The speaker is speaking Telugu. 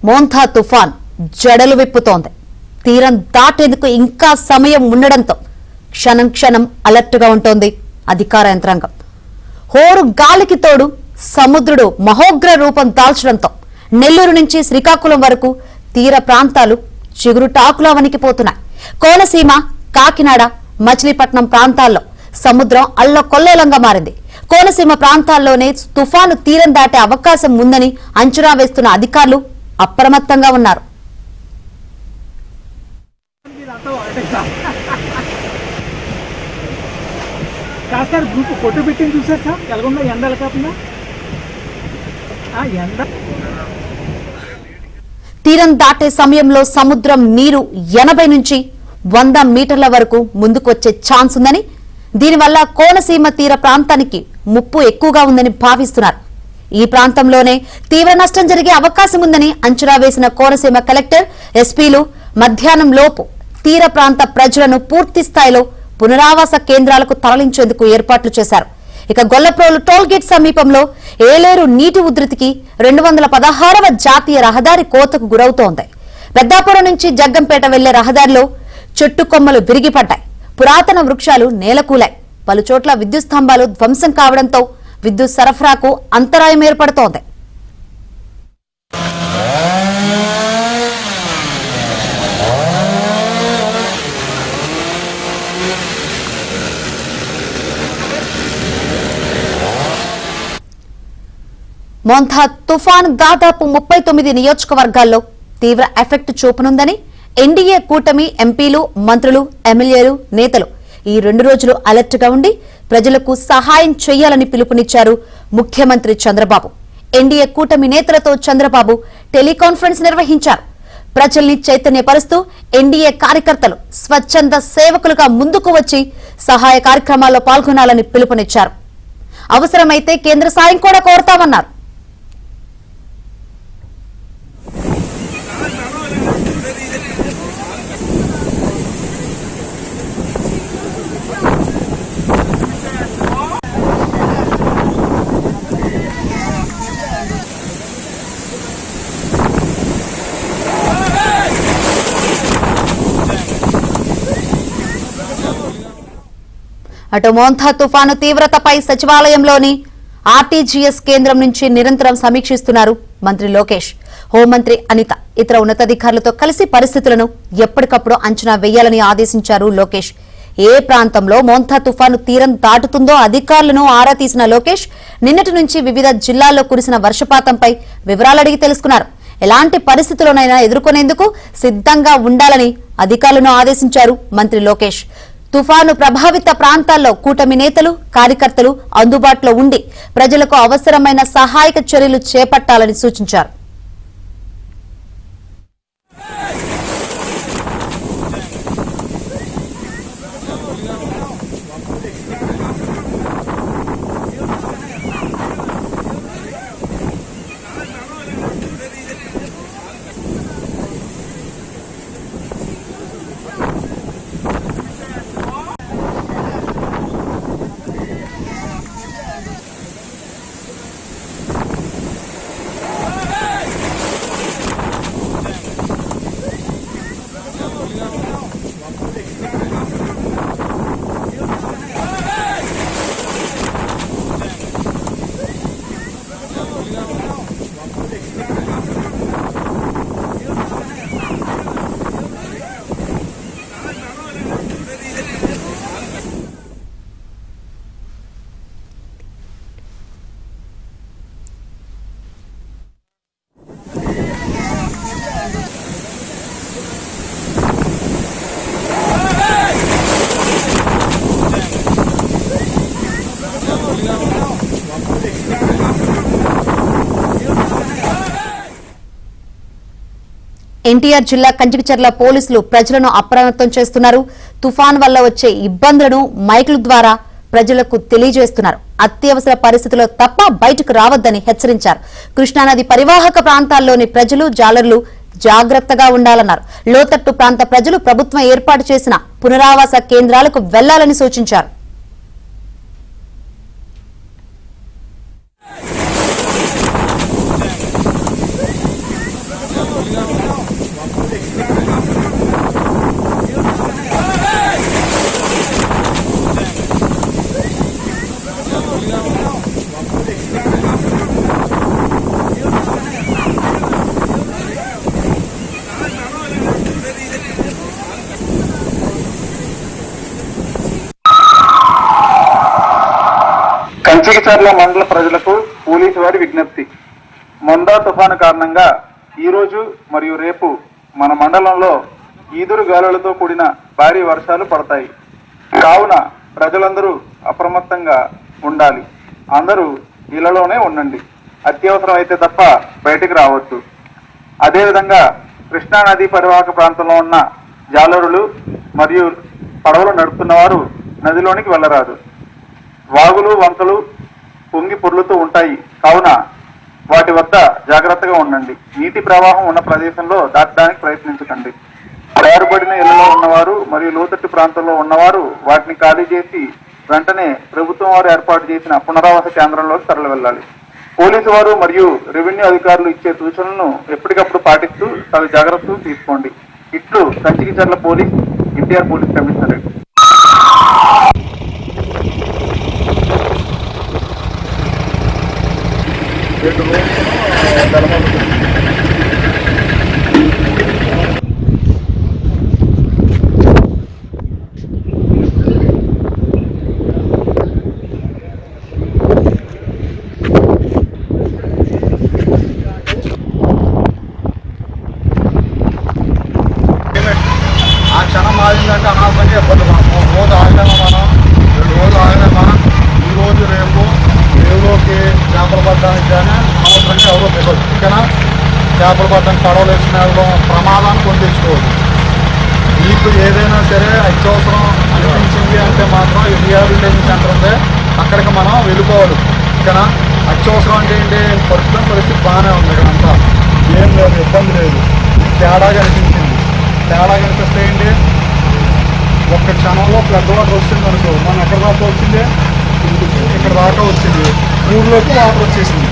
మోంథా తుఫాన్ జడలు విప్పుతోంది. తీరం దాటేందుకు ఇంకా సమయం ఉండడంతో క్షణం క్షణం అలర్ట్గా ఉంటోంది అధికార యంత్రాంగం. హోరు గాలికి తోడు సముద్రుడు మహోగ్ర రూపం దాల్చడంతో నెల్లూరు నుంచి శ్రీకాకుళం వరకు తీర ప్రాంతాలు చిగురుటాకులా వణికిపోతున్నాయి. కోనసీమ, కాకినాడ, మచిలీపట్నం ప్రాంతాల్లో సముద్రం అల్లకొల్లేలంగా మారింది. కోనసీమ ప్రాంతాల్లోనే తుఫాను తీరం దాటే అవకాశం ఉందని అంచనా వేస్తున్న అధికారులు అప్రమత్తంగా ఉన్నారు. తీరం దాటే సమయంలో సముద్రం నీరు 80 నుంచి 100 మీటర్ల వరకు ముందుకొచ్చే ఛాన్స్ ఉందని, దీనివల్ల కోనసీమ తీర ప్రాంతానికి ముప్పు ఎక్కువగా ఉందని భావిస్తున్నారు. ఈ ప్రాంతంలోనే తీవ్ర నష్టం జరిగే అవకాశం ఉందని అంచనా వేసిన కోనసీమ కలెక్టర్, ఎస్పీలు మధ్యాహ్నం లోపు తీర ప్రాంత ప్రజలను పూర్తి స్థాయిలో పునరావాస కేంద్రాలకు తరలించేందుకు ఏర్పాట్లు చేశారు. ఇక గొల్లప్రోలు టోల్ గేట్ సమీపంలో ఏలేరు నీటి ఉధృతికి 216వ జాతీయ రహదారి కోతకు గురవుతోంది. పెద్దాపురం నుంచి జగ్గంపేట వెళ్లే రహదారిలో చెట్టు కొమ్మలు విరిగిపడ్డాయి. పురాతన వృక్షాలు నేలకూలాయి. పలుచోట్ల విద్యుత్ స్తంభాలు ధ్వంసం కావడంతో విద్యుత్ సరఫరాకు అంతరాయం ఏర్పడుతోంది. మోంథా తుఫాన్ దాదాపు 39 నియోజకవర్గాల్లో తీవ్ర ఎఫెక్ట్ చూపనుందని ఎన్డీఏ కూటమి ఎంపీలు, మంత్రులు, ఎమ్మెల్యేలు, నేతలు ఈ 2 రోజులు అలర్ట్ గా ఉండి ప్రజలకు సహాయం చేయాలని పిలుపునిచ్చారు ముఖ్యమంత్రి చంద్రబాబు. ఎన్డీఏ కూటమి నేతలతో చంద్రబాబు టెలికాన్ఫరెన్స్ నిర్వహించారు. ప్రజల్ని చైతన్యపరుస్తూ ఎన్డీఏ కార్యకర్తలు స్వచ్ఛంద సేవకులుగా ముందుకు వచ్చి సహాయ కార్యక్రమాల్లో పాల్గొనాలని పిలుపునిచ్చారు. అవసరమైతే కేంద్ర సాయం కూడా కోరతామన్నారు. అటు మోంథా తుఫాను తీవ్రతపై సచివాలయంలోని ఆర్టీజీఎస్ కేంద్రం నుంచి నిరంతరం సమీక్షిస్తున్నారు మంత్రి లోకేష్. హోంమంత్రి అనిత ఇతర ఉన్నతాధికారులతో కలిసి పరిస్థితులను ఎప్పటికప్పుడు అంచనా వేయాలని ఆదేశించారు లోకేష్. ఏ ప్రాంతంలో మోంథా తుఫాను తీరం దాటుతుందో అధికారులను ఆరా తీసిన లోకేష్ నిన్నటి నుంచి వివిధ జిల్లాల్లో కురిసిన వర్షపాతంపై వివరాలు అడిగి తెలుసుకున్నారు. ఎలాంటి పరిస్థితులనైనా ఎదుర్కొనేందుకు సిద్ధంగా ఉండాలని అధికారులను ఆదేశించారు మంత్రి లోకేష్. తుఫాను ప్రభావిత ప్రాంతాల్లో కూటమి నేతలు, కార్యకర్తలు అందుబాటులో ఉండి ప్రజలకు అవసరమైన సహాయక చర్యలు చేపట్టాలని సూచించారు. ఎన్టీఆర్ జిల్లా కంచికచర్ల పోలీసులు ప్రజలను అప్రమత్తం చేస్తున్నారు. తుఫాన్ వల్ల వచ్చే ఇబ్బందులను మైకుల ద్వారా ప్రజలకు తెలియజేస్తున్నారు. అత్యవసర పరిస్థితుల్లో తప్ప బయటకు రావద్దని హెచ్చరించారు. కృష్ణానది పరివాహక ప్రాంతాల్లోని ప్రజలు, జాలర్లు జాగ్రత్తగా ఉండాలన్నారు. లోతట్టు ప్రాంత ప్రజలు ప్రభుత్వం ఏర్పాటు చేసిన పునరావాస కేంద్రాలకు వెళ్లాలని సూచించారు. కంచికచర్ల మండల ప్రజలకు పోలీసు వారి విజ్ఞప్తి. మొందా తుఫాను కారణంగా ఈరోజు మరియు రేపు మన మండలంలో ఈదురు గాలులతో కూడిన భారీ వర్షాలు పడతాయి. కావున ప్రజలందరూ అప్రమత్తంగా ఉండాలి. అందరూ ఇళ్లలోనే ఉండండి. అత్యవసరం అయితే తప్ప బయటికి రావద్దు. అదేవిధంగా కృష్ణానది పరివాహక ప్రాంతంలో ఉన్న జాలరులు మరియు పడవలు నడుపుతున్న వారు నదిలోనికి వెళ్ళరాదు. వాగులు వంకలు పొంగి పొర్లుతూ ఉంటాయి. కావున వాటి వద్ద జాగ్రత్తగా ఉండండి. నీటి ప్రవాహం ఉన్న ప్రదేశంలో దాటడానికి ప్రయత్నించకండి. తయారుపడిన ఇళ్లలో ఉన్నవారు మరియు లోతట్టు ప్రాంతంలో ఉన్నవారు వాటిని ఖాళీ చేసి వెంటనే ప్రభుత్వం వారు ఏర్పాటు చేసిన పునరావాస కేంద్రంలోకి తరలి వెళ్ళాలి. పోలీసు వారు మరియు రెవెన్యూ అధికారులు ఇచ్చే సూచనలను ఎప్పటికప్పుడు పాటిస్తూ తగు జాగ్రత్తలు తీసుకోండి. ఇట్లు Kanchikacherla police NTR police commissionerate. ఆ క్షణం ఆగిందంటే అనవసరంగా ఇబ్బంది పడతాం. రోజు ఆగినామా మనం, 2 రోజులు ఆగినామా, ఈ రోజు రేపు రేవులోకి చేపలు పట్టడానికి కానీ అనవసరంగా ఎవరో దిగదు. ఓకేనా? చేపలు పట్టడానికి పడవలు వేసుకుని వెళ్ళడం ప్రమాదాన్ని కొని తెచ్చుకోవద్దు. మీకు ఏదైనా సరే అత్యవసరం అనిపించింది అంటే మాత్రం రీహాబిలిటేషన్ సెంటర్ ఉంది, అక్కడికి మనం వెళ్ళిపోవాలి. ఓకేనా? అత్యవసరం అంటే ఏంటి, పరిస్థితి బాగానే ఉంది. ఇక్కడంతా ఏం లేదు, ఇబ్బంది లేదు. తేడా కనిపించింది. తేడా కనిపిస్తే ఏంటి, ఒక్క క్షణంలో ఫ్లడ్ వాటర్ వచ్చింది అనుకో, మనం ఎక్కడ దాకా వచ్చింది, ఇక్కడ దాకా వచ్చింది, ఊళ్ళోకి వాటర్ వచ్చేసింది.